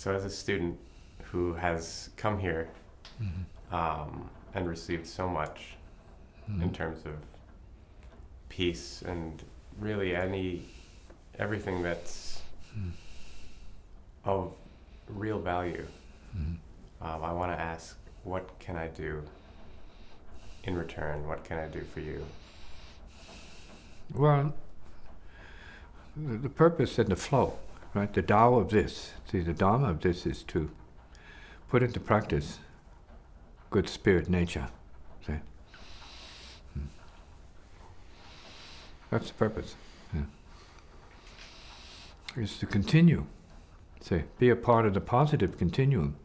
So as a student who has come here and received so much in terms of peace and really everything that's of real value, I want to ask, what can I do in return? What can I do for you? Well, the purpose and the flow, right? The Tao of this, the Dharma of this is to put into practice good spirit nature. See? That's the purpose. Yeah. Is to continue. Say, be a part of the positive continuum.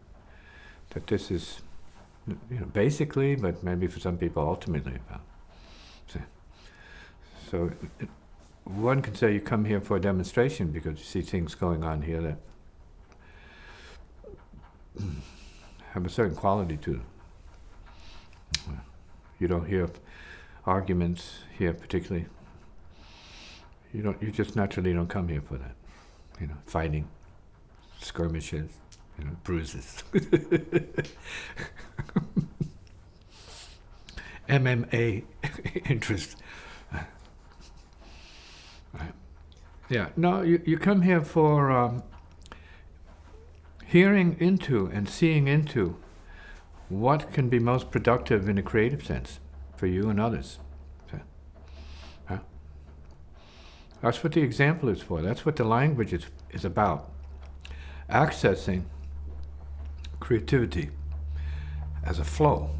That this is, basically, but maybe for some people ultimately about. See? So one can say you come here for a demonstration because you see things going on here that have a certain quality to them. You don't hear arguments here particularly. You just naturally don't come here for that. Fighting, skirmishes, bruises. MMA interest. Right. Yeah, no, you come here for hearing into and seeing into what can be most productive in a creative sense for you and others. That's what the example is for. That's what the language is about. Accessing creativity as a flow.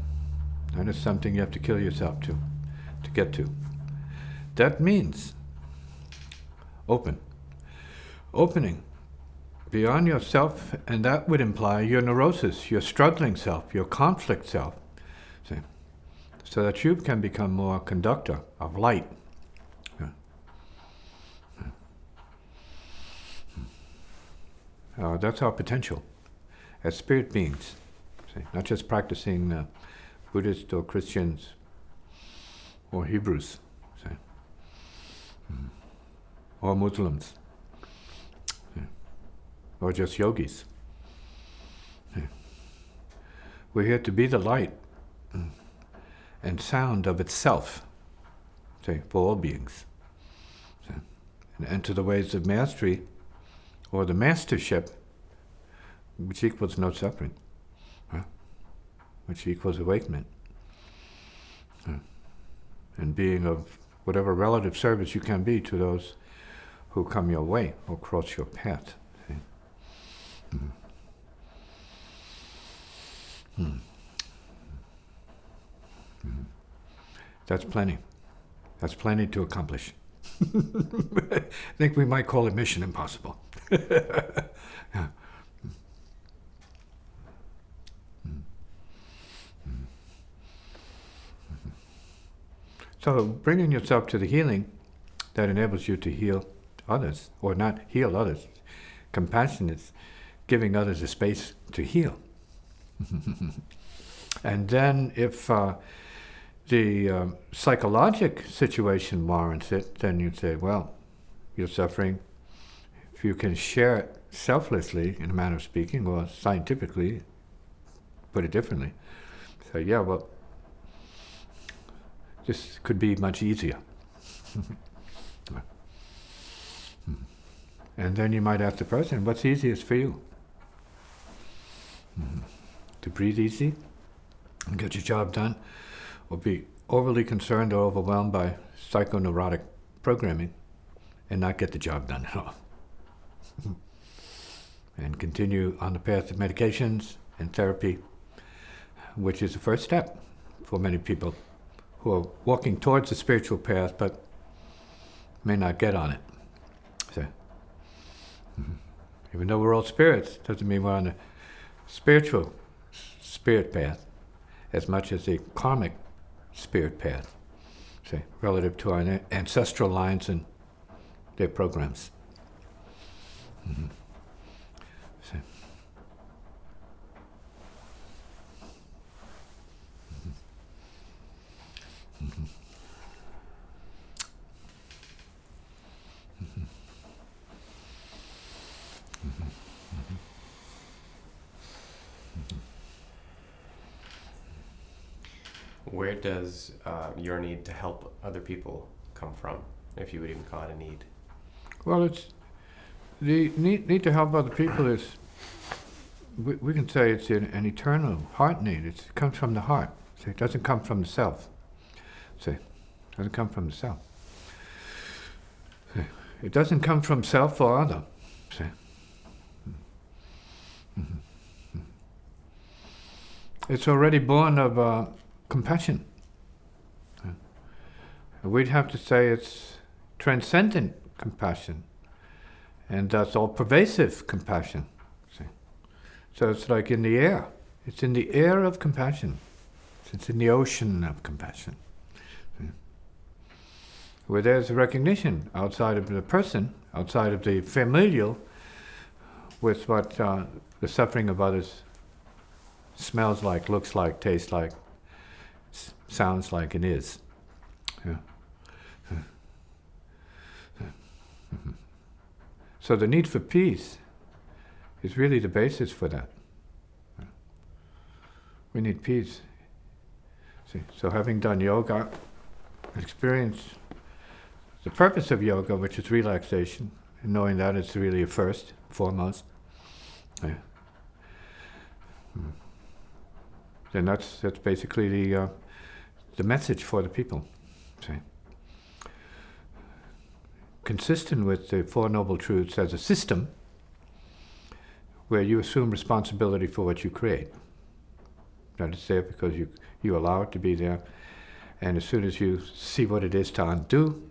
That is something you have to kill yourself to get to. That means opening beyond yourself, and that would imply your neurosis, your struggling self, your conflict self, see? So that you can become more a conductor of light. That's our potential as spirit beings, see? Not just practicing Buddhists or Christians or Hebrews, see? Or Muslims, see? Or just yogis. See? We're here to be the light and sound of itself, see, for all beings. See? And enter the ways of mastery or the mastership, which equals no suffering, which equals awakening, and being of whatever relative service you can be to those who come your way or cross your path. See? That's plenty. That's plenty to accomplish. I think we might call it mission impossible. Yeah. So bringing yourself to the healing that enables you to heal others, or not heal others. Compassion is giving others a space to heal. And then if the psychologic situation warrants it, then you'd say, well, you're suffering. If you can share it selflessly, in a manner of speaking, or scientifically, put it differently, say, yeah, well, this could be much easier. And then you might ask the person, what's easiest for you? To breathe easy and get your job done, or be overly concerned or overwhelmed by psychoneurotic programming and not get the job done at all. And continue on the path of medications and therapy, which is the first step for many people who are walking towards the spiritual path but may not get on it. So, even though we're all spirits, doesn't mean we're on the spiritual spirit path as much as the karmic spirit path, say, relative to our ancestral lines and their programs. So, Where does your need to help other people come from, if you would even call it a need? Well, it's the need to help other people is, we can say it's an eternal heart need. It comes from the heart. See, it doesn't come from the self. See, it doesn't come from the self. See, it doesn't come from self or other. See. It's already born of compassion. We'd have to say it's transcendent compassion, and that's all pervasive compassion. See? So it's like in the air. It's in the air of compassion. It's in the ocean of compassion. See? Where there's a recognition outside of the person, outside of the familial, with what the suffering of others smells like, looks like, tastes like, sounds like, and is. Yeah. So the need for peace is really the basis for that. We need peace. See, so having done yoga, experience the purpose of yoga, which is relaxation, and knowing that it's really a foremost. Yeah. Then that's basically the message for the people. See? Consistent with the Four Noble Truths as a system where you assume responsibility for what you create. That it's there because you allow it to be there, and as soon as you see what it is to undo,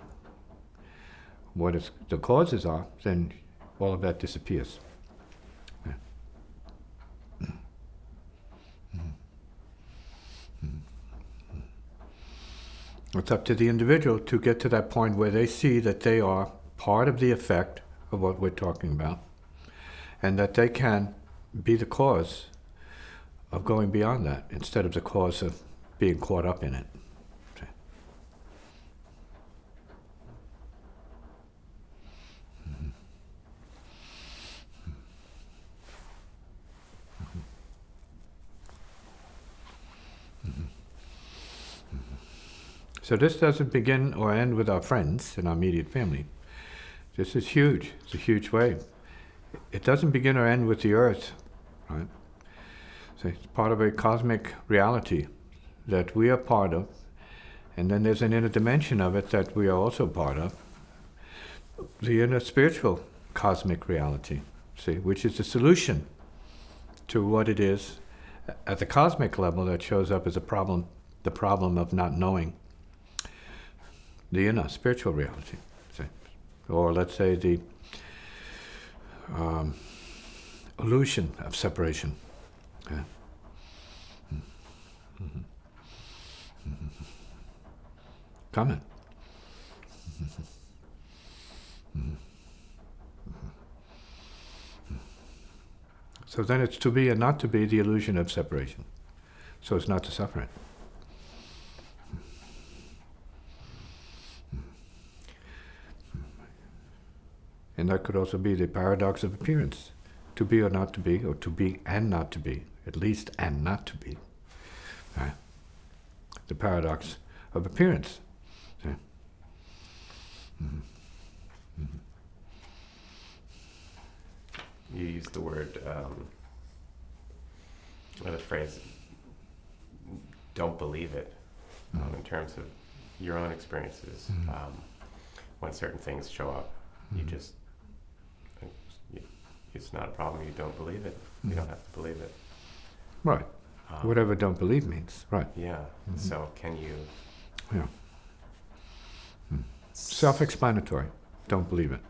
what the causes are, then all of that disappears. Yeah. It's up to the individual to get to that point where they see that they are part of the effect of what we're talking about, and that they can be the cause of going beyond that instead of the cause of being caught up in it. So this doesn't begin or end with our friends and our immediate family. This is huge. It's a huge wave. It doesn't begin or end with the earth, right? So it's part of a cosmic reality that we are part of, and then there's an inner dimension of it that we are also part of, the inner spiritual cosmic reality, see, which is the solution to what it is at the cosmic level that shows up as a problem, the problem of not knowing. The inner spiritual reality, say. Or let's say the illusion of separation. Yeah. Mm-hmm. Mm-hmm. Comment. Mm-hmm. So then it's to be and not to be the illusion of separation. So it's not to suffer it. And that could also be the paradox of appearance. To be or not to be, or to be and not to be, at least and not to be. Right? The paradox of appearance. Yeah. Mm-hmm. Mm-hmm. You use the word, or the phrase, don't believe it, in terms of your own experiences. When certain things show up, you just, it's not a problem, you don't believe it. You don't have to believe it. Right. Whatever don't believe means, right. Yeah. Mm-hmm. So can you... Yeah. Self-explanatory. Don't believe it.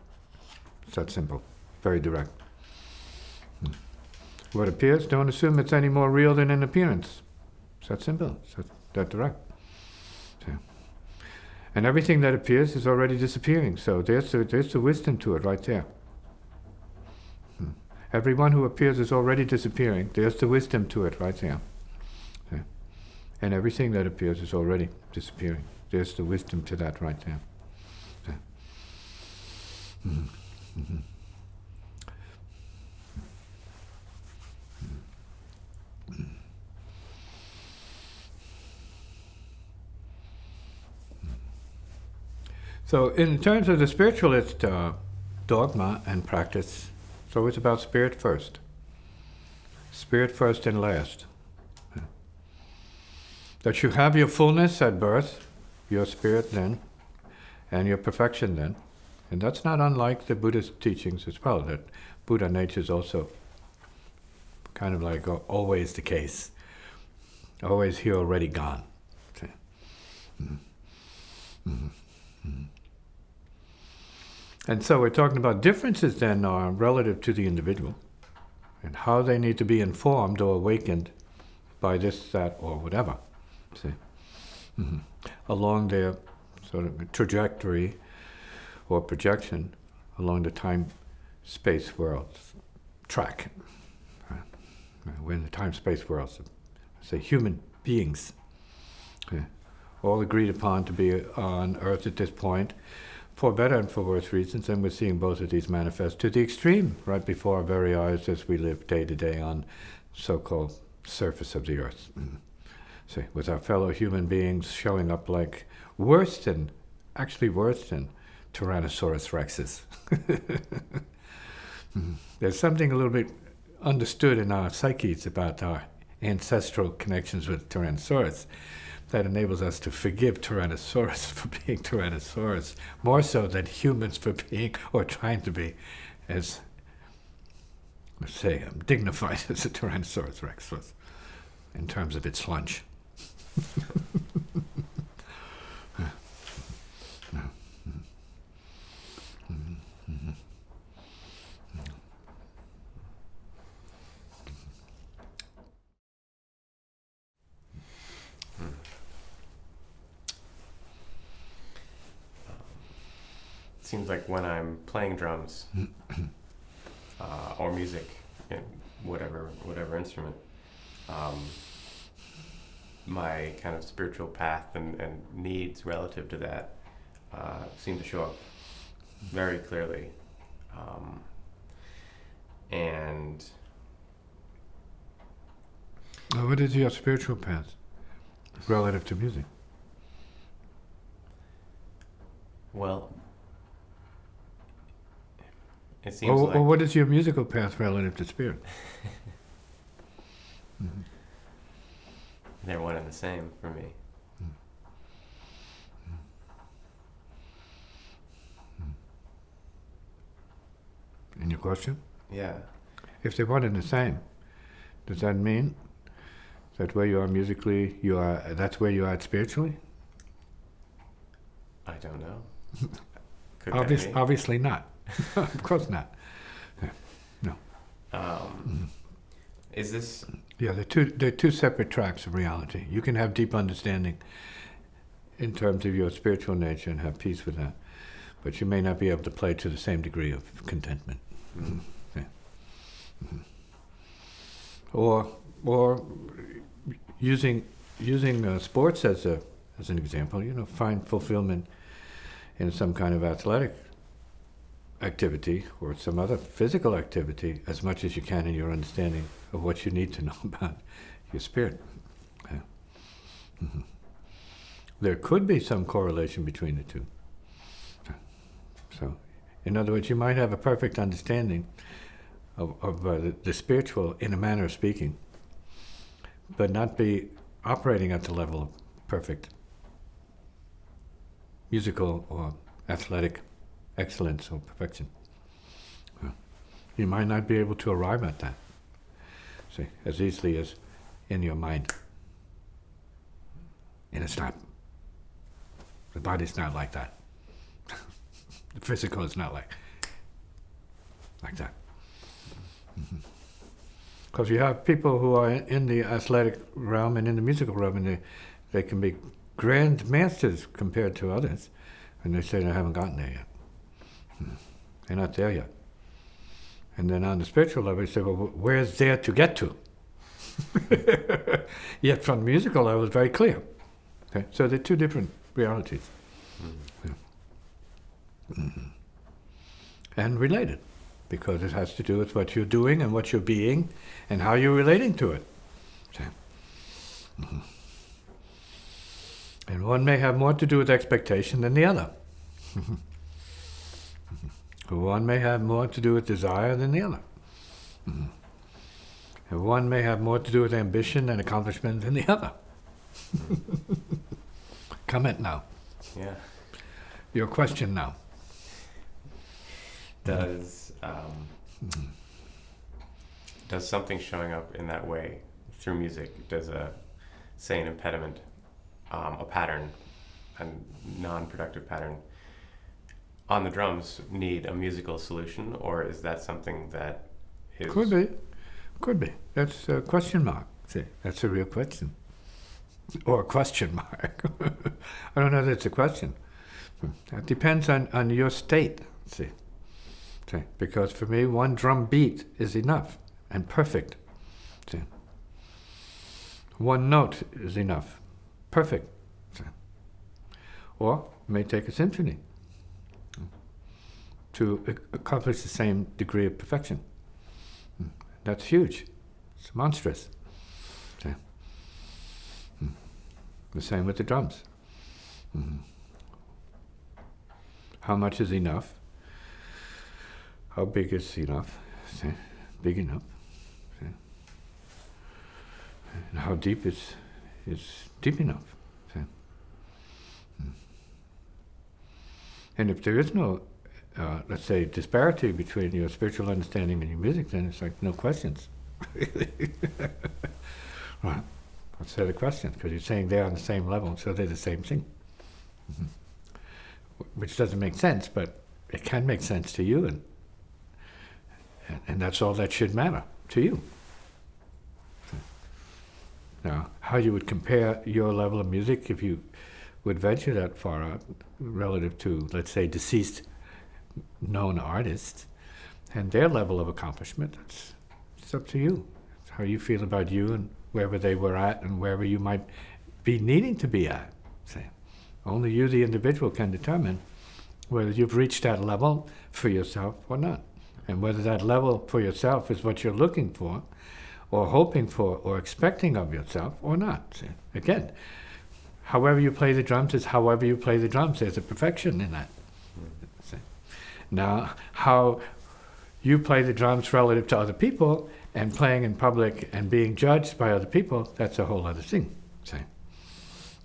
It's that simple. Very direct. What appears, don't assume it's any more real than an appearance. It's that simple. It's that direct. So. And everything that appears is already disappearing. So there's the wisdom to it right there. Everyone who appears is already disappearing. There's the wisdom to it right there. Okay. And everything that appears is already disappearing. There's the wisdom to that right there. Okay. Mm-hmm. Mm-hmm. So in terms of the spiritualist dogma and practice, it's always about spirit first. Spirit first and last. That you have your fullness at birth, your spirit then, and your perfection then. And that's not unlike the Buddhist teachings as well, that Buddha nature is also kind of like always the case. Always here, already gone. Okay. Mm-hmm. Mm-hmm. And so we're talking about differences then are relative to the individual and how they need to be informed or awakened by this, that, or whatever. See? Mm-hmm. Along their sort of trajectory or projection along the time-space world track. We're in the time-space world, so say human beings, all agreed upon to be on Earth at this point, for better and for worse reasons, and we're seeing both of these manifest to the extreme right before our very eyes as we live day to day on so-called surface of the Earth. See, with our fellow human beings showing up like actually worse than Tyrannosaurus rexes. There's something a little bit understood in our psyches about our ancestral connections with Tyrannosaurus that enables us to forgive Tyrannosaurus for being Tyrannosaurus, more so than humans for being, or trying to be, as, let's say, dignified as a Tyrannosaurus rex was, in terms of its lunch. Seems like when I'm playing drums or music, in whatever instrument, my kind of spiritual path and needs relative to that seem to show up very clearly. And what is your spiritual path relative to music? Well, it seems like... Or what is your musical path relative to spirit? Mm-hmm. They're one and the same for me. In your question? Yeah. If they're one and the same, does that mean that where you are musically, that's where you are spiritually? I don't know. Could that be? Obviously not. Of course not. No. Is this... Yeah, they're two separate tracks of reality. You can have deep understanding in terms of your spiritual nature and have peace with that, but you may not be able to play to the same degree of contentment. Mm-hmm. Yeah. Mm-hmm. Or using sports as an example, find fulfillment in some kind of athletic activity or some other physical activity as much as you can in your understanding of what you need to know about your spirit. Yeah. Mm-hmm. There could be some correlation between the two. So, in other words, you might have a perfect understanding of the spiritual in a manner of speaking, but not be operating at the level of perfect musical or athletic excellence or perfection. You might not be able to arrive at that, see, as easily as in your mind. And it's not. The body's not like that. The physical is not like that. Because you have people who are in the athletic realm and in the musical realm, and they can be grand masters compared to others, and they say they haven't gotten there yet. They're not there yet. And then on the spiritual level, you say, well, where's there to get to? Yet from the musical level, it's very clear. Okay? So they're two different realities. Yeah. Mm-hmm. And related, because it has to do with what you're doing and what you're being and how you're relating to it. Okay? Mm-hmm. And one may have more to do with expectation than the other. One may have more to do with desire than the other. And one may have more to do with ambition and accomplishment than the other. Comment now. Yeah. Your question now. Does something showing up in that way through music, does say an impediment, a pattern, a non-productive pattern on the drums need a musical solution, or is that something that is... Could be. That's a question mark. See, that's a real question. Or a question mark. I don't know that it's a question. It depends on your state, see. Because for me, one drum beat is enough and perfect. See. One note is enough. Perfect. See. Or it may take a symphony to accomplish the same degree of perfection. That's huge. It's monstrous. See. The same with the drums. How much is enough? How big is enough? See? Big enough. See? And how deep is deep enough? See? And if there is no, let's say, disparity between your spiritual understanding and your music, then it's like no questions. Right. What's the question? Because you're saying they're on the same level, so they're the same thing. Which doesn't make sense, but it can make sense to you, and that's all that should matter to you. Now, how you would compare your level of music, if you would venture that far out, relative to, let's say, deceased known artists, and their level of accomplishment, it's up to you. It's how you feel about you and wherever they were at and wherever you might be needing to be at. Say, only you, the individual, can determine whether you've reached that level for yourself or not, and whether that level for yourself is what you're looking for, or hoping for, or expecting of yourself, or not. See? Again, however you play the drums is however you play the drums. There's a perfection in that. See? Now, how you play the drums relative to other people, and playing in public and being judged by other people, that's a whole other thing. See?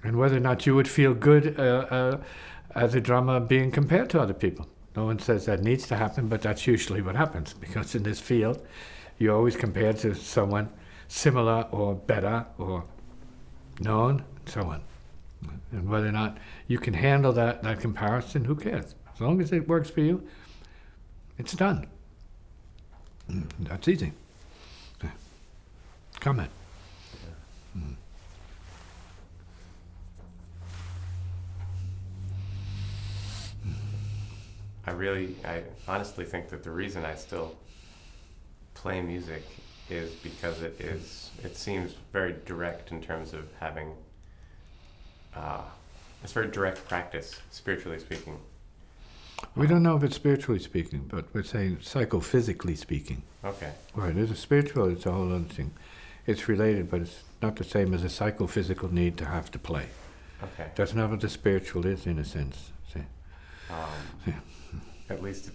And whether or not you would feel good as a drummer being compared to other people. No one says that needs to happen, but that's usually what happens, because in this field, you're always compared to someone similar or better or known, and so on. And whether or not you can handle that comparison, who cares? As long as it works for you, it's done. That's easy. Comment. I honestly think that the reason I still play music is because it seems very direct in terms of having, it's very direct practice, spiritually speaking. We don't know if it's spiritually speaking, but we're saying psychophysically speaking. Okay. Right, it's a spiritual, it's a whole other thing. It's related, but it's not the same as a psychophysical need to have to play. Okay. That's not what the spiritual is, in a sense. See? At least,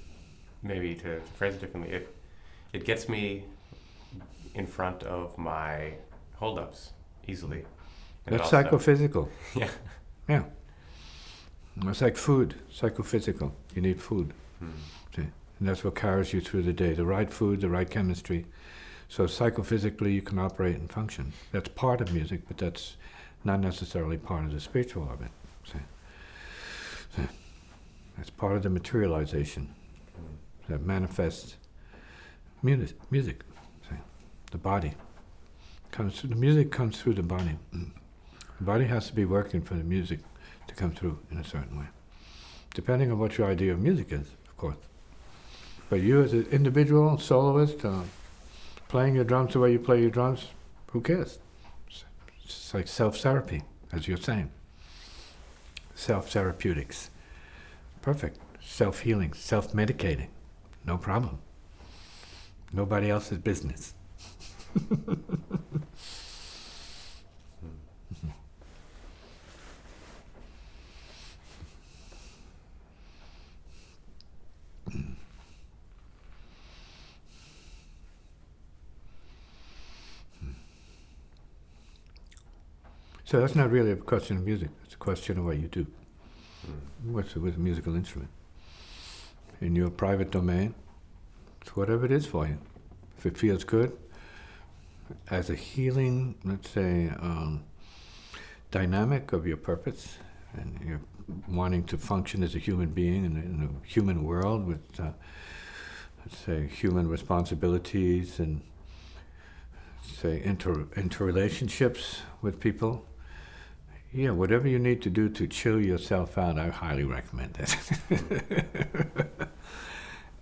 maybe to phrase it differently, it gets me in front of my holdups easily. And That's psychophysical. Yeah. Yeah. It's like food, psychophysical. You need food. See? And that's what carries you through the day. The right food, the right chemistry. So psychophysically you can operate and function. That's part of music, but that's not necessarily part of the spiritual of it. See? That's part of the materialization that manifests music. See? The body. The music comes through the body. The body has to be working for the music to come through in a certain way. Depending on what your idea of music is, of course. But you as an individual, soloist, playing your drums the way you play your drums, who cares? It's like self-therapy, as you're saying. Self-therapeutics. Perfect. Self-healing, self-medicating. No problem. Nobody else's business. So that's not really a question of music. It's a question of what you do. What's with a musical instrument? In your private domain, it's whatever it is for you. If it feels good, as a healing, let's say, dynamic of your purpose, and you're wanting to function as a human being in a human world with, let's say, human responsibilities and, say, interrelationships with people. Yeah, whatever you need to do to chill yourself out, I highly recommend it.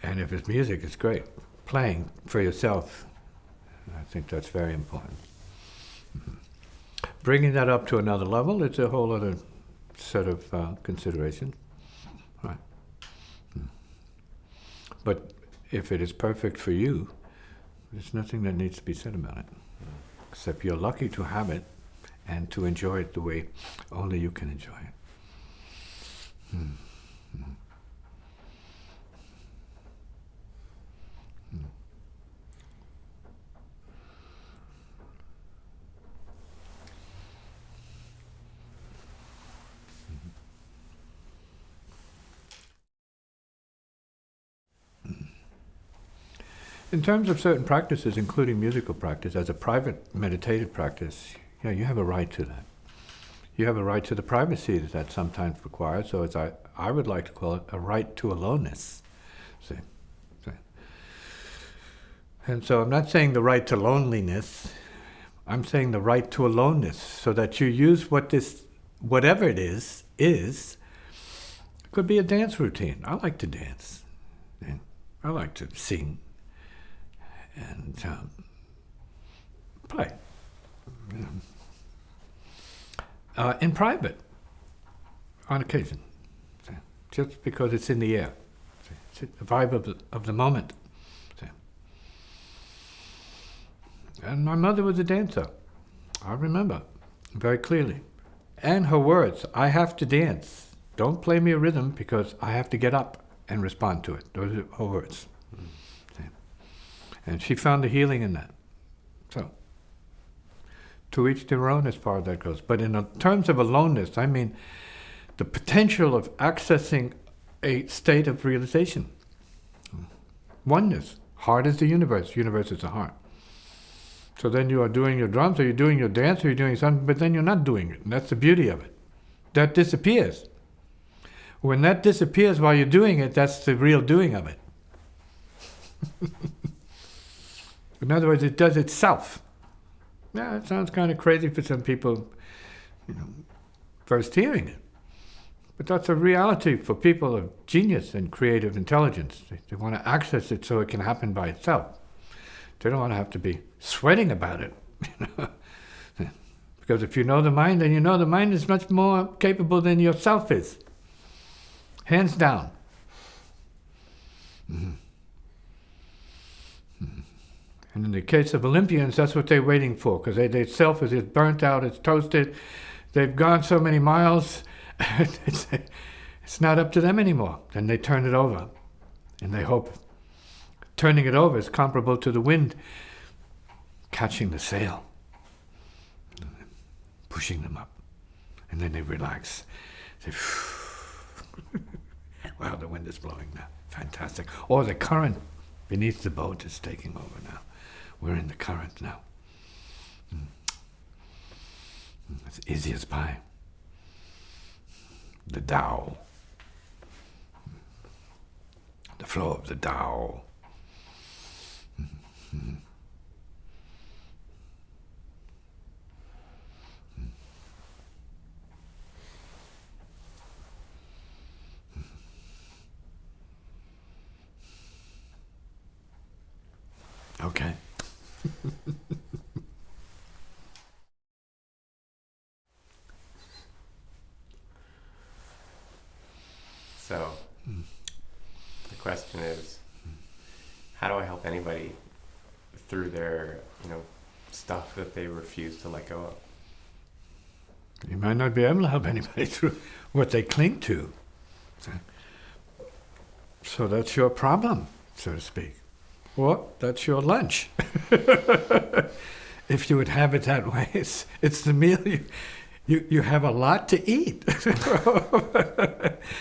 And if it's music, it's great. Playing for yourself, I think that's very important. Bringing that up to another level, it's a whole other set of considerations. Right. But if it is perfect for you, there's nothing that needs to be said about it. Except you're lucky to have it and to enjoy it the way only you can enjoy it. In terms of certain practices, including musical practice, as a private meditative practice, yeah, you have a right to that. You have a right to the privacy that sometimes requires, so as I would like to call it, a right to aloneness. See? And so I'm not saying the right to loneliness, I'm saying the right to aloneness, so that you use whatever it is, it could be a dance routine. I like to dance, and I like to sing, and play. In private, on occasion, just because it's in the air. It's the vibe of the moment. And my mother was a dancer. I remember very clearly. And her words, I have to dance. Don't play me a rhythm because I have to get up and respond to it. Those are her words. And she found the healing in that. So, to each their own as far as that goes. But in terms of aloneness, I mean the potential of accessing a state of realization. Oneness. Heart is the universe. Universe is the heart. So then you are doing your drums, or you're doing your dance, or you're doing something, but then you're not doing it. And that's the beauty of it. That disappears. When that disappears while you're doing it, that's the real doing of it. In other words, it does itself. Yeah, it sounds kind of crazy for some people, first hearing it. But that's a reality for people of genius and creative intelligence. They want to access it so it can happen by itself. They don't want to have to be sweating about it. Because if you know the mind, then you know the mind is much more capable than yourself is. Hands down. Mm-hmm. Mm-hmm. And in the case of Olympians, that's what they're waiting for, because their self is burnt out, it's toasted, they've gone so many miles, it's not up to them anymore. Then they turn it over, and they hope turning it over is comparable to the wind catching the sail, pushing them up, and then they relax. They, wow, the wind is blowing now, fantastic. Or the current beneath the boat is taking over now. We're in the current now. It's easy as pie. The Tao. The flow of the Tao. Okay. So, the question is, how do I help anybody through their, stuff that they refuse to let go of? You might not be able to help anybody through what they cling to. So that's your problem, so to speak. Or that's your lunch. If you would have it that way, it's the meal You have a lot to eat.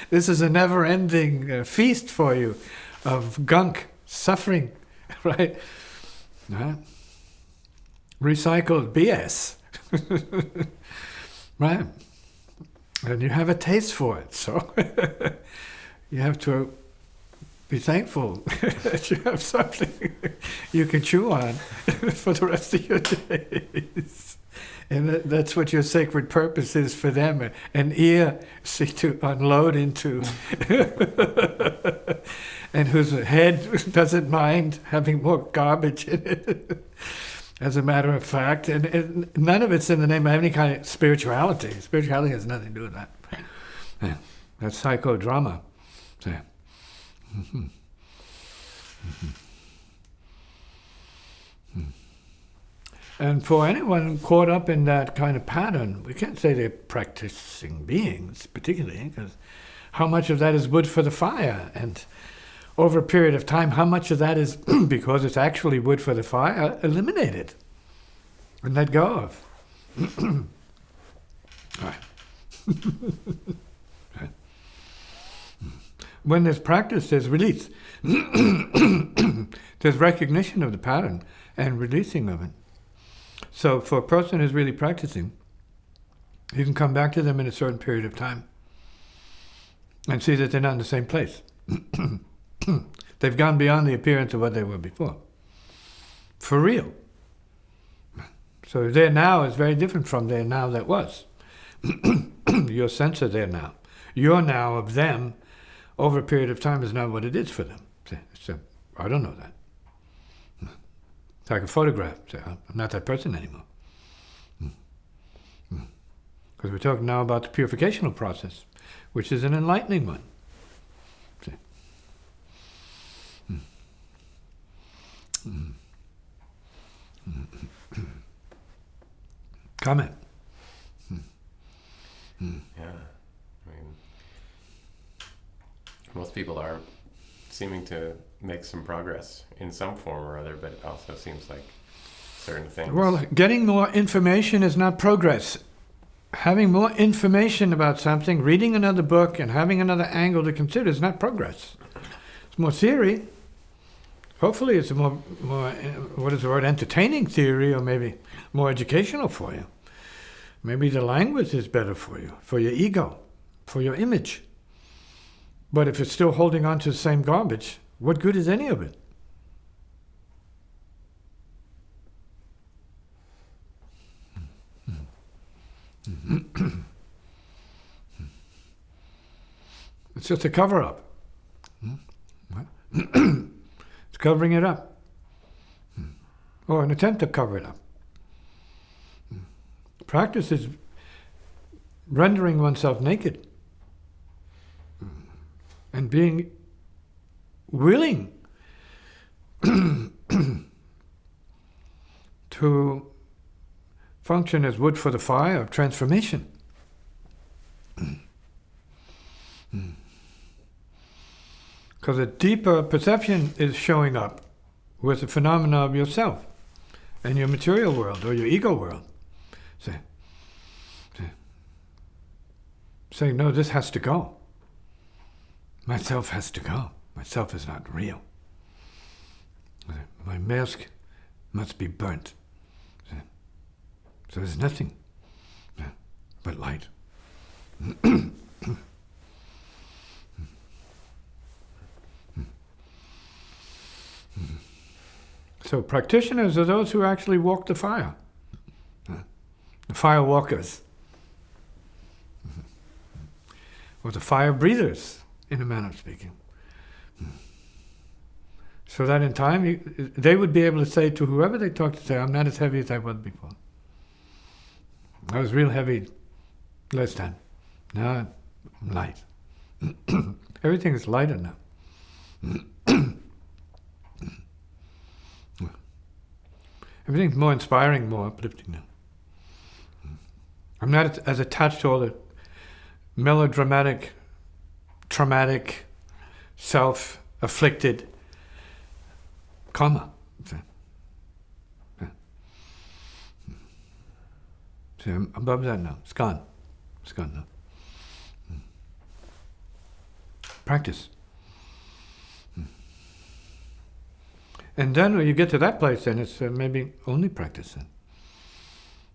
This is a never-ending feast for you of gunk, suffering, right? Recycled BS, right? And you have a taste for it, so you have to be thankful that you have something you can chew on for the rest of your days. And that's what your sacred purpose is for them, an ear to unload into, and whose head doesn't mind having more garbage in it, as a matter of fact. And none of it's in the name of any kind of spirituality. Spirituality has nothing to do with that. Yeah. That's psychodrama. Yeah. Mm-hmm. Mm-hmm. Mm-hmm. And for anyone caught up in that kind of pattern, we can't say they're practicing beings, particularly, because how much of that is wood for the fire? And over a period of time, how much of that is, because it's actually wood for the fire, eliminated and let go of? Right. Right. When there's practice, there's release. There's recognition of the pattern and releasing of it. So for a person who's really practicing, you can come back to them in a certain period of time and see that they're not in the same place. They've gone beyond the appearance of what they were before. For real. So their now is very different from their now that was. Your sense of their now. Your now of them over a period of time is not what it is for them. So, I don't know that. It's like a photograph. So I'm not that person anymore. Because we're talking now about the purificational process, which is an enlightening one. See? Comment. Yeah, I mean, most people are seeming to make some progress in some form or other, but it also seems like certain things. Well, getting more information is not progress. Having more information about something, reading another book and having another angle to consider is not progress. It's more theory. Hopefully it's a more, what is the word, entertaining theory, or maybe more educational for you. Maybe the language is better for you, for your ego, for your image. But if it's still holding on to the same garbage, what good is any of it? It's just a cover-up. It's covering it up. Or an attempt to cover it up. Practice is rendering oneself naked and being willing to function as wood for the fire of transformation. Because a deeper perception is showing up with the phenomena of yourself and your material world or your ego world. Saying, no, this has to go. Myself has to go. Myself is not real. My mask must be burnt. So there's nothing but light. So practitioners are those who actually walk the fire. The fire walkers. Or the fire breathers, in a manner of speaking. So that in time, they would be able to say to whoever they talk to, say, I'm not as heavy as I was before. I was real heavy last time. Now I'm light. Everything is lighter now. Everything's more inspiring, more uplifting now. I'm not as attached to all the melodramatic, traumatic, self-afflicted karma. See? See, above that now. It's gone. It's gone now. Practice. And then when you get to that place, then it's maybe only practice. Then.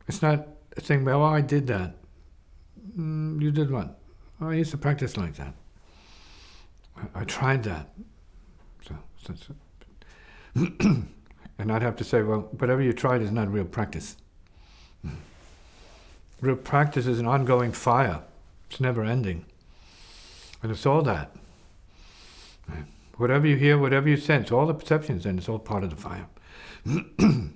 It's not a thing, well, I did that. You did what? Oh, I used to practice like that. I tried that. So. And I'd have to say, well, whatever you tried is not real practice. Real practice is an ongoing fire. It's never ending. And it's all that. Whatever you hear, whatever you sense, all the perceptions, then it's all part of the fire. And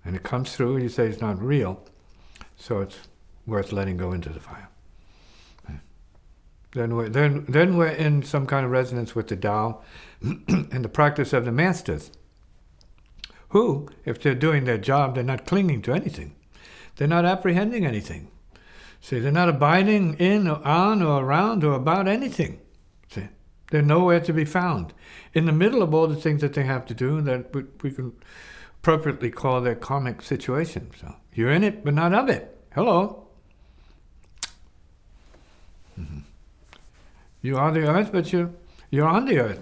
it comes through, you say it's not real, so it's worth letting go into the fire. Then we're in some kind of resonance with the Tao and the practice of the masters, who, if they're doing their job, they're not clinging to anything. They're not apprehending anything. See, they're not abiding in or on or around or about anything. See, they're nowhere to be found. In the middle of all the things that they have to do that we can appropriately call their karmic situation. So you're in it, but not of it. Hello. Mm-hmm. You are the earth, but you're on the earth.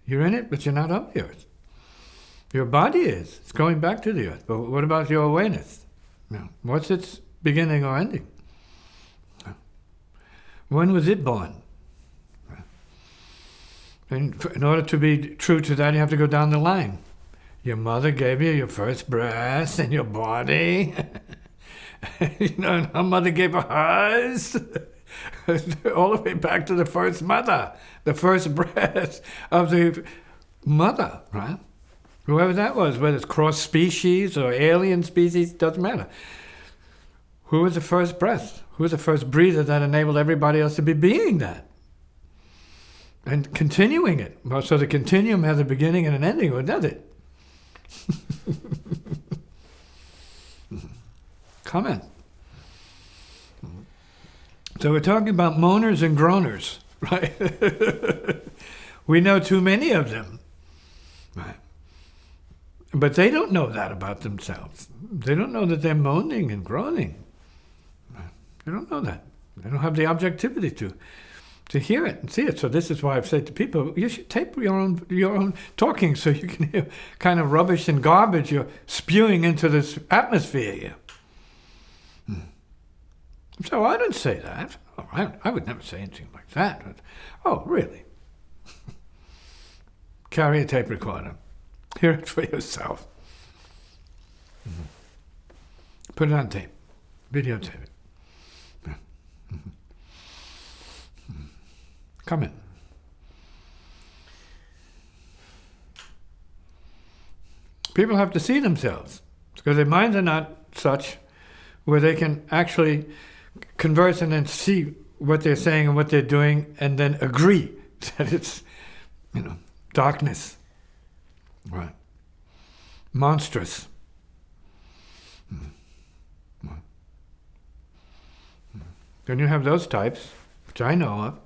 You're in it, but you're not of the earth. Your body is. It's going back to the earth. But what about your awareness? What's its beginning or ending? When was it born? And in order to be true to that, you have to go down the line. Your mother gave you your first breath in your body. And her mother gave her hers. All the way back to the first mother, the first breath of the mother, right? Whoever that was, whether it's cross species or alien species, doesn't matter. Who was the first breath? Who was the first breather that enabled everybody else to be being that? And continuing it. Well, so the continuum has a beginning and an ending, or does it? Comment. So we're talking about moaners and groaners, right? We know too many of them, right? But they don't know that about themselves. They don't know that they're moaning and groaning. Right? They don't know that. They don't have the objectivity to hear it and see it. So this is why I've said to people, you should tape your own talking so you can hear kind of rubbish and garbage you're spewing into this atmosphere here. So I didn't say that. Oh, I would never say anything like that. But, oh, really? Carry a tape recorder. Hear it for yourself. Mm-hmm. Put it on tape. Videotape it. Mm-hmm. Mm-hmm. Come in. People have to see themselves because their minds are not such where they can actually converse and then see what they're saying and what they're doing and then agree that it's, darkness. Right. Monstrous. Then you have those types, which I know of,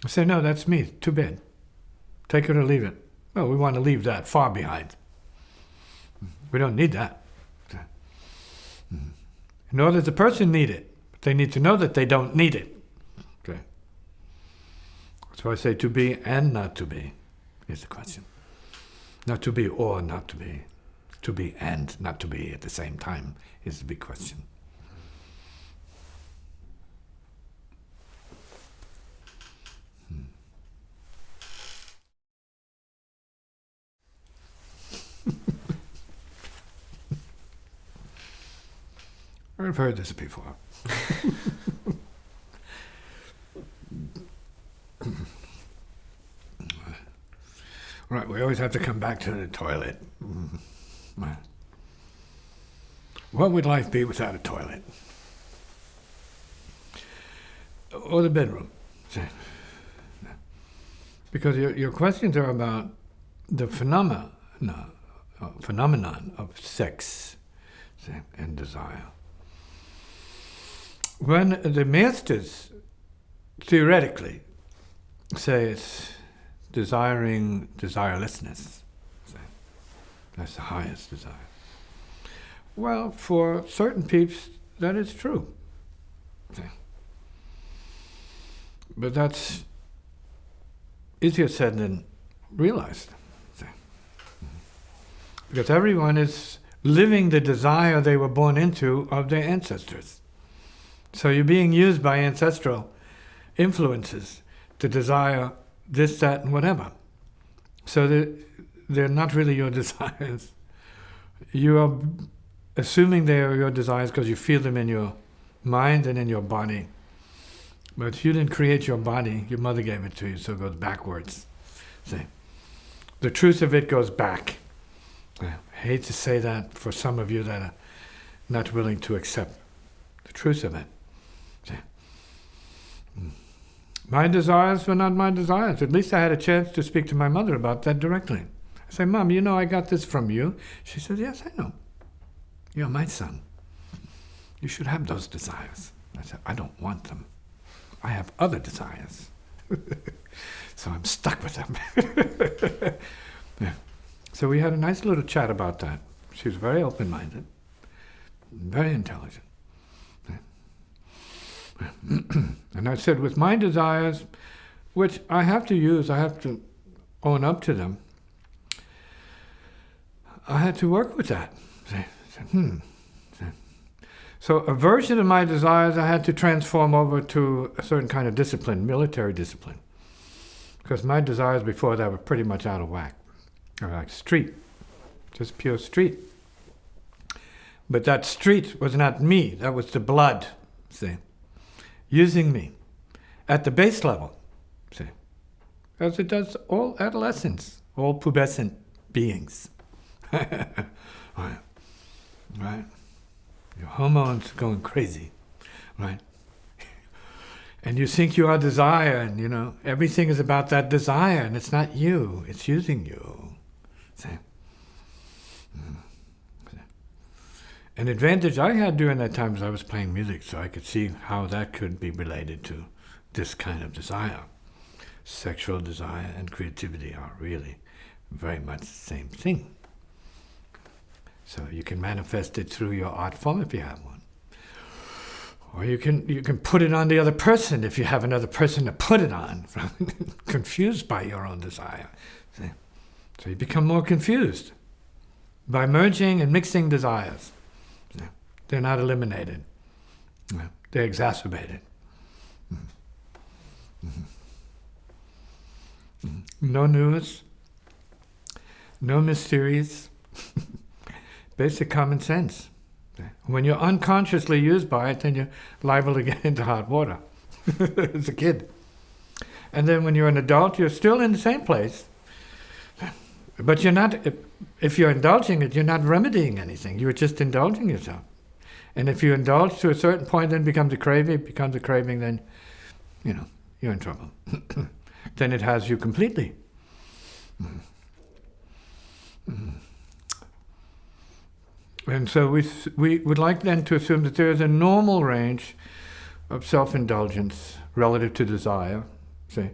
I say, no, that's me, too bad. Take it or leave it. Well, we want to leave that far behind. We don't need that. Nor does the person need it. They need to know that they don't need it. Okay. So I say to be and not to be is the question. Not to be or not to be. To be and not to be at the same time is the big question. I've heard this before. Right, we always have to come back to the toilet. What would life be without a toilet? Or the bedroom? Because your questions are about the phenomenon of sex and desire. When the masters theoretically say it's desiring desirelessness, that's the highest desire. Well, for certain peeps, that is true. See? But that's easier said than realized. See? Because everyone is living the desire they were born into of their ancestors. So you're being used by ancestral influences to desire this, that, and whatever. So they're not really your desires. You are assuming they are your desires because you feel them in your mind and in your body. But you didn't create your body, your mother gave it to you, so it goes backwards. See? The truth of it goes back. I hate to say that for some of you that are not willing to accept the truth of it. See? My desires were not my desires. At least I had a chance to speak to my mother about that directly. I say, Mom, you know I got this from you. She said, yes, I know. You're my son. You should have those desires. I said, I don't want them. I have other desires. So I'm stuck with them. Yeah. So we had a nice little chat about that. She was very open-minded, very intelligent. Yeah. And I said, with my desires, which I have to use, I have to own up to them, I had to work with that. So a version of my desires I had to transform over to a certain kind of discipline, military discipline. Because my desires before that were pretty much out of whack. They were like street, just pure street. But that street was not me, that was the blood, see, using me at the base level, see, as it does all adolescents, all pubescent beings. Right. Right? Your hormones are going crazy, right? And you think you are desire, and you know, everything is about that desire, and it's not you, it's using you. See? An advantage I had during that time was I was playing music, so I could see how that could be related to this kind of desire. Sexual desire and creativity are really very much the same thing. So you can manifest it through your art form if you have one. Or you can put it on the other person if you have another person to put it on, confused by your own desire. See? So you become more confused by merging and mixing desires. See? They're not eliminated. They're exacerbated. No news, no mysteries. Basic common sense. When you're unconsciously used by it, then you're liable to get into hot water as a kid. And then when you're an adult, you're still in the same place. But you're not, if you're indulging it, you're not remedying anything. You're just indulging yourself. And if you indulge to a certain point, then it becomes a craving, then, you know, you're in trouble. Then it has you completely. And so we would like then to assume that there is a normal range of self-indulgence relative to desire. See,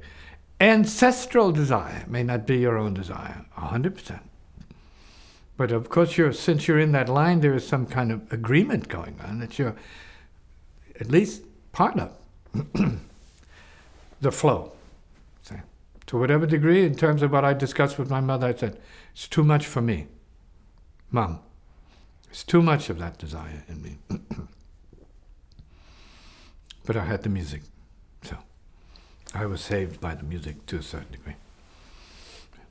ancestral desire may not be your own desire, 100%. But of course, since you're in that line, there is some kind of agreement going on that you're at least part of the flow. See, to whatever degree, in terms of what I discussed with my mother, I said, it's too much for me, Mom. It's too much of that desire in me. But I had the music, so I was saved by the music to a certain degree.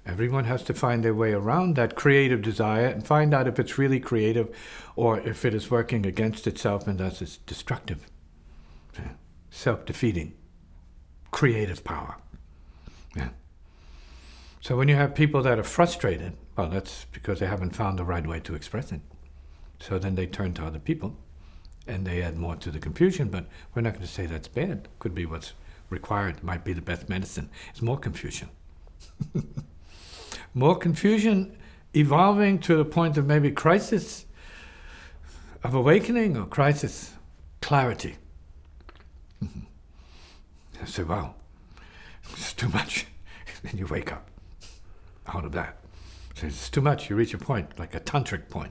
Everyone has to find their way around that creative desire and find out if it's really creative or if it is working against itself and thus it's destructive, self-defeating, creative power. Yeah. So when you have people that are frustrated, well, that's because they haven't found the right way to express it. So then they turn to other people, and they add more to the confusion, but we're not going to say that's bad. Could be what's required, might be the best medicine. It's more confusion. More confusion evolving to the point of maybe crisis of awakening or crisis clarity. I say, wow, it's too much. Then you wake up out of that. So it's too much, you reach a point, like a tantric point.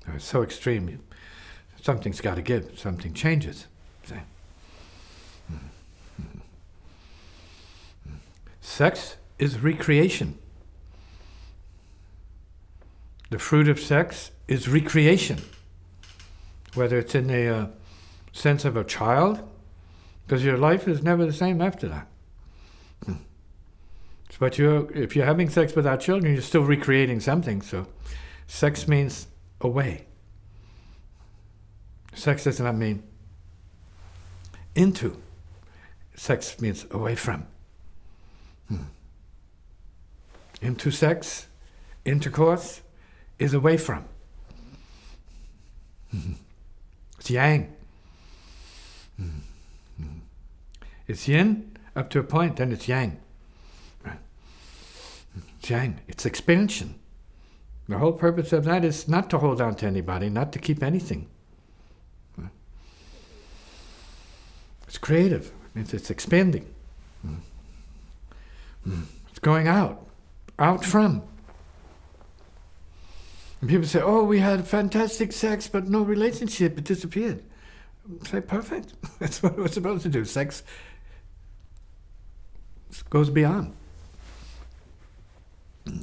It's so extreme. Something's got to give. Something changes. See? Sex is recreation. The fruit of sex is recreation. Whether it's in the sense of a child, because your life is never the same after that. But if you're having sex without children, you're still recreating something. So sex means away. Sex does not mean into. Sex means away from. Into sex, intercourse, is away from. It's yang. It's yin up to a point, then it's yang. It's yang. It's expansion. The whole purpose of that is not to hold on to anybody, not to keep anything. It's creative. It's expanding. It's going out from. And people say, oh, we had fantastic sex, but no relationship, it disappeared. Say, perfect. That's what we're supposed to do. Sex goes beyond.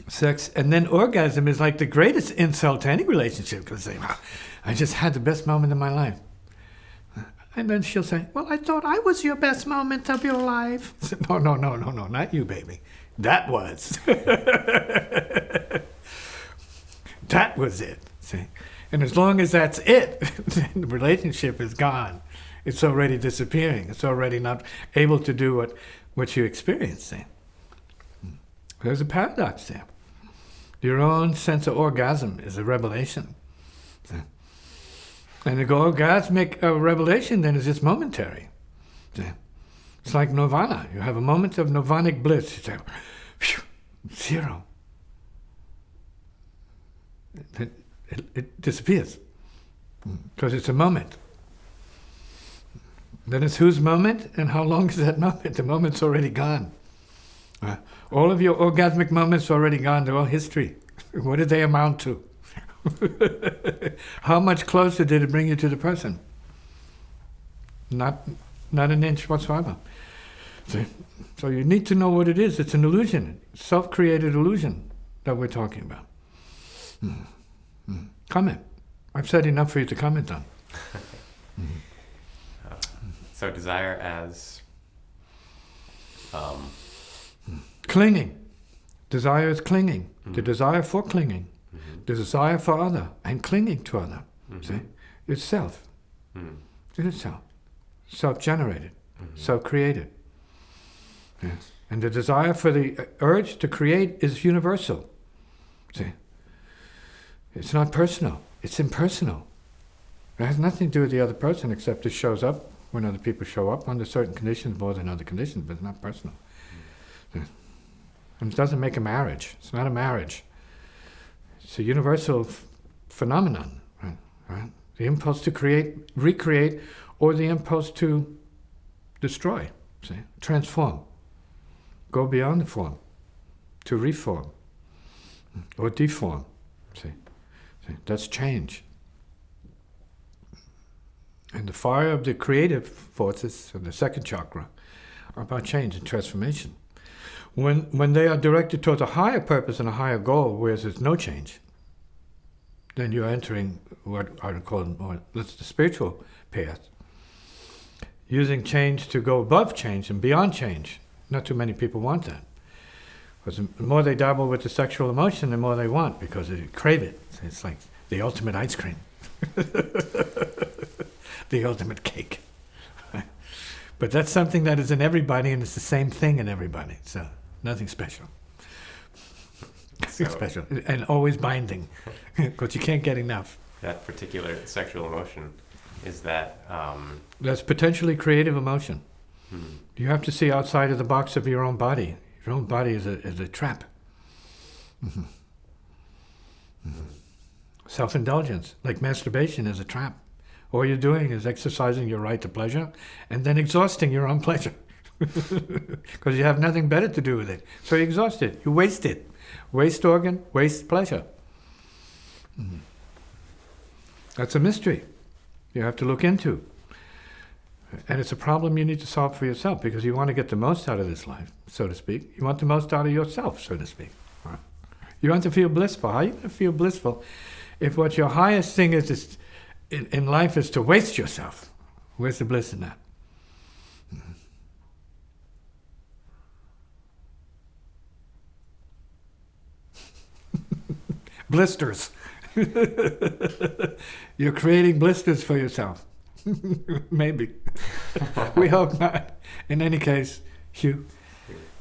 Sex, and then orgasm is like the greatest insult to any relationship, because they say, wow, I just had the best moment of my life. And then she'll say, well, I thought I was your best moment of your life. I said, no, not you, baby. That was. That was it. See? And as long as that's it, the relationship is gone. It's already disappearing. It's already not able to do what you experience. See? There's a paradox there. Your own sense of orgasm is a revelation. See? And the orgasmic revelation then is just momentary. See? It's like nirvana. You have a moment of nirvanic bliss. You say, phew, zero. It disappears. Because it's a moment. Then it's whose moment and how long is that moment? The moment's already gone. All of your orgasmic moments are already gone. They're all history. What did they amount to? How much closer did it bring you to the person? Not an inch whatsoever. So you need to know what it is. It's an illusion, self-created illusion that we're talking about. Comment. I've said enough for you to comment on. So desire as clinging. Desire is clinging. The desire for clinging. The desire for other and clinging to other. See? It's self. It is self. Self-generated. Self-created. Yes. And the desire for the urge to create is universal. See? It's not personal. It's impersonal. It has nothing to do with the other person except it shows up when other people show up under certain conditions more than other conditions, but it's not personal. And it doesn't make a marriage. It's not a marriage. It's a universal phenomenon. Right? The impulse to create, recreate, or the impulse to destroy, transform, go beyond the form, to reform, or deform. See, that's change. And the fire of the creative forces of the second chakra are about change and transformation. When they are directed towards a higher purpose and a higher goal, whereas there's no change, then you're entering what I would call that's the spiritual path. Using change to go above change and beyond change. Not too many people want that. Because the more they dabble with the sexual emotion, the more they want, because they crave it. It's like the ultimate ice cream. The ultimate cake. But that's something that is in everybody, and it's the same thing in everybody. So nothing special. Nothing special. And always binding, because you can't get enough. That particular sexual emotion is that... That's potentially creative emotion. You have to see outside of the box of your own body. Your own body is a trap. Self-indulgence, like masturbation, is a trap. All you're doing is exercising your right to pleasure and then exhausting your own pleasure. Because you have nothing better to do with it. So you exhaust it. You waste it. Waste organ, waste pleasure. That's a mystery you have to look into. And it's a problem you need to solve for yourself, because you want to get the most out of this life, so to speak. You want the most out of yourself, so to speak. Right? You want to feel blissful. How are you going to feel blissful if what your highest thing is in life is to waste yourself? Where's the bliss in that? Blisters. You're creating blisters for yourself. Maybe. We hope not. In any case, Hugh.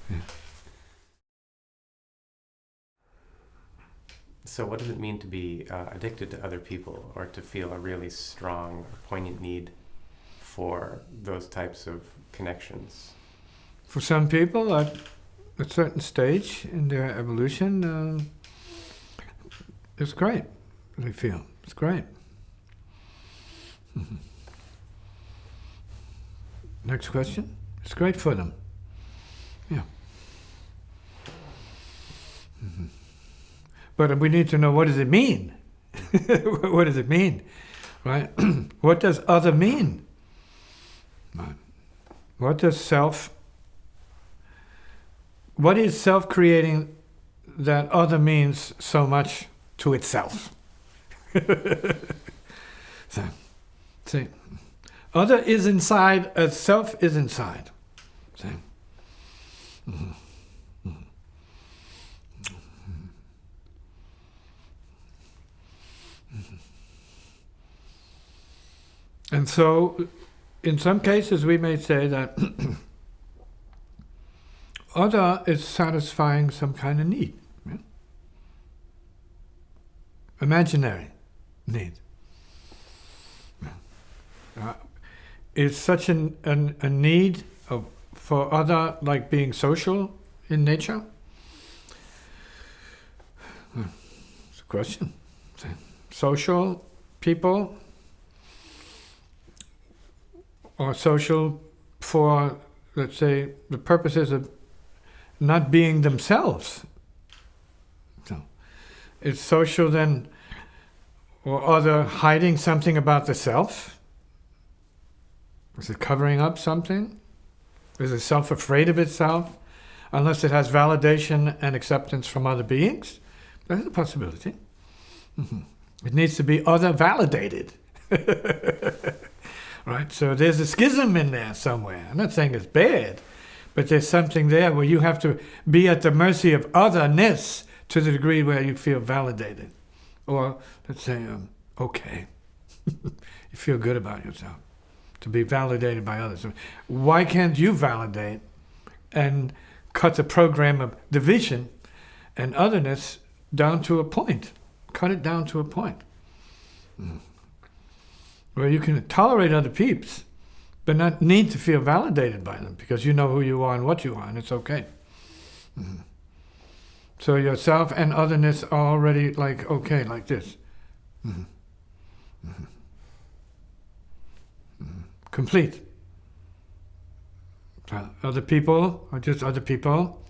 Yeah. So what does it mean to be addicted to other people, or to feel a really strong, poignant need for those types of connections? For some people, at a certain stage in their evolution, it's great. They feel it's great. Mm-hmm. Next question. It's great for them. Yeah. Mm-hmm. But we need to know, what does it mean? What does it mean? Right? What does other mean? Right. What is self-creating that other means so much to itself? So, see, other is inside as self is inside. See? Mm-hmm. And so, in some cases, we may say that other is satisfying some kind of need. Yeah? Imaginary need. Is such a need for other, like being social in nature? It's a question. Social people, or social for, let's say, the purposes of not being themselves. So it's social then, or other hiding something about the self? Is it covering up something? Is the self afraid of itself unless it has validation and acceptance from other beings? That's a possibility. Mm-hmm. It needs to be other validated. Right? So there's a schism in there somewhere. I'm not saying it's bad, but there's something there where you have to be at the mercy of otherness to the degree where you feel validated. Or, let's say, okay. You feel good about yourself. To be validated by others. Why can't you validate and cut the program of division and otherness down to a point? Cut it down to a point. Where you can tolerate other peeps, but not need to feel validated by them, because you know who you are and what you are, and it's okay. Mm-hmm. So yourself and otherness are already like okay, like this. Mm-hmm. Mm-hmm. Mm-hmm. Complete. Other people are just other people,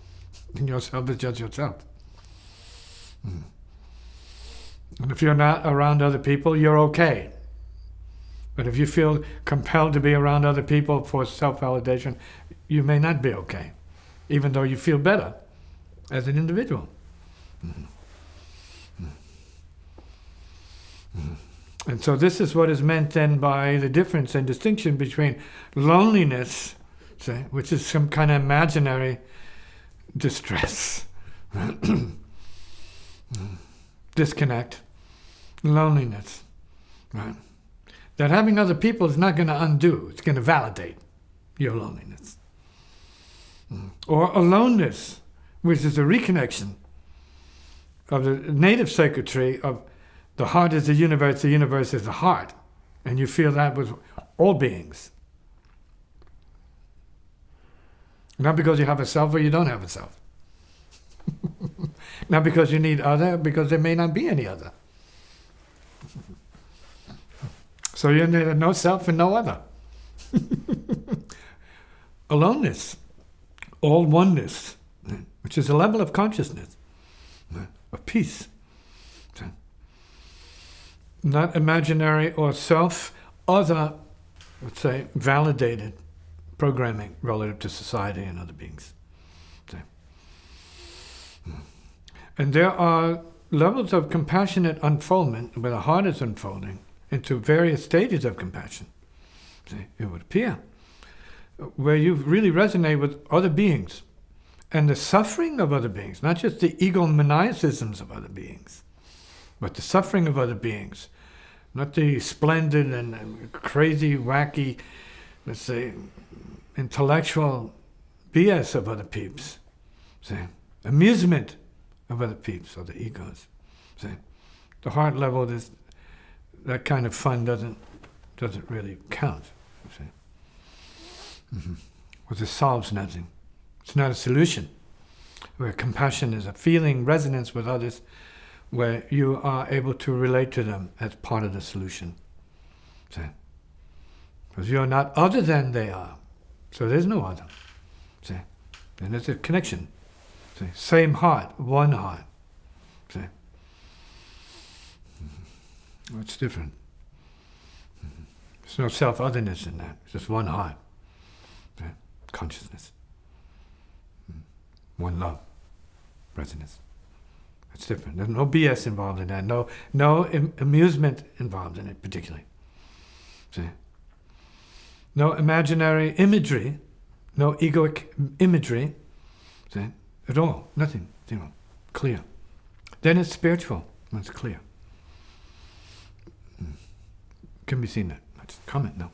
and yourself is just yourself. Mm-hmm. And if you're not around other people, you're okay. But if you feel compelled to be around other people for self-validation, you may not be okay, even though you feel better as an individual. Mm-hmm. Mm-hmm. And so this is what is meant then by the difference and distinction between loneliness, say, which is some kind of imaginary distress, disconnect, loneliness, right? That having other people is not going to undo, it's going to validate your loneliness. Or aloneness, which is a reconnection of the native circuitry of the heart is the universe is the heart. And you feel that with all beings. Not because you have a self or you don't have a self. Not because you need other, because there may not be any other. So you need no self and no other. Aloneness, all oneness, which is a level of consciousness, of peace. not imaginary or self, other, let's say, validated programming relative to society and other beings. See? And there are levels of compassionate unfoldment where the heart is unfolding into various stages of compassion. See, it would appear, where you really resonate with other beings and the suffering of other beings, not just the egomaniacisms of other beings, but the suffering of other beings, not the splendid and crazy, wacky, let's say, intellectual BS of other peeps. See, amusement of other peeps or the egos. See, the heart level is that kind of fun doesn't really count. See, because it solves nothing. It's not a solution. Where compassion is a feeling resonance with others, where you are able to relate to them as part of the solution. See, because you're not other than they are, so there's no other. See, and there's a connection. See, same heart, one heart. See, it's different. There's no self-otherness in that. It's just one heart. See? Consciousness. One love. Resonance. It's different. There's no BS involved in that. No amusement involved in it particularly. See? No imaginary imagery. No egoic imagery. See? At all. Nothing. Zero. Clear. Then it's spiritual. When it's clear. Can we see that? Let's comment now.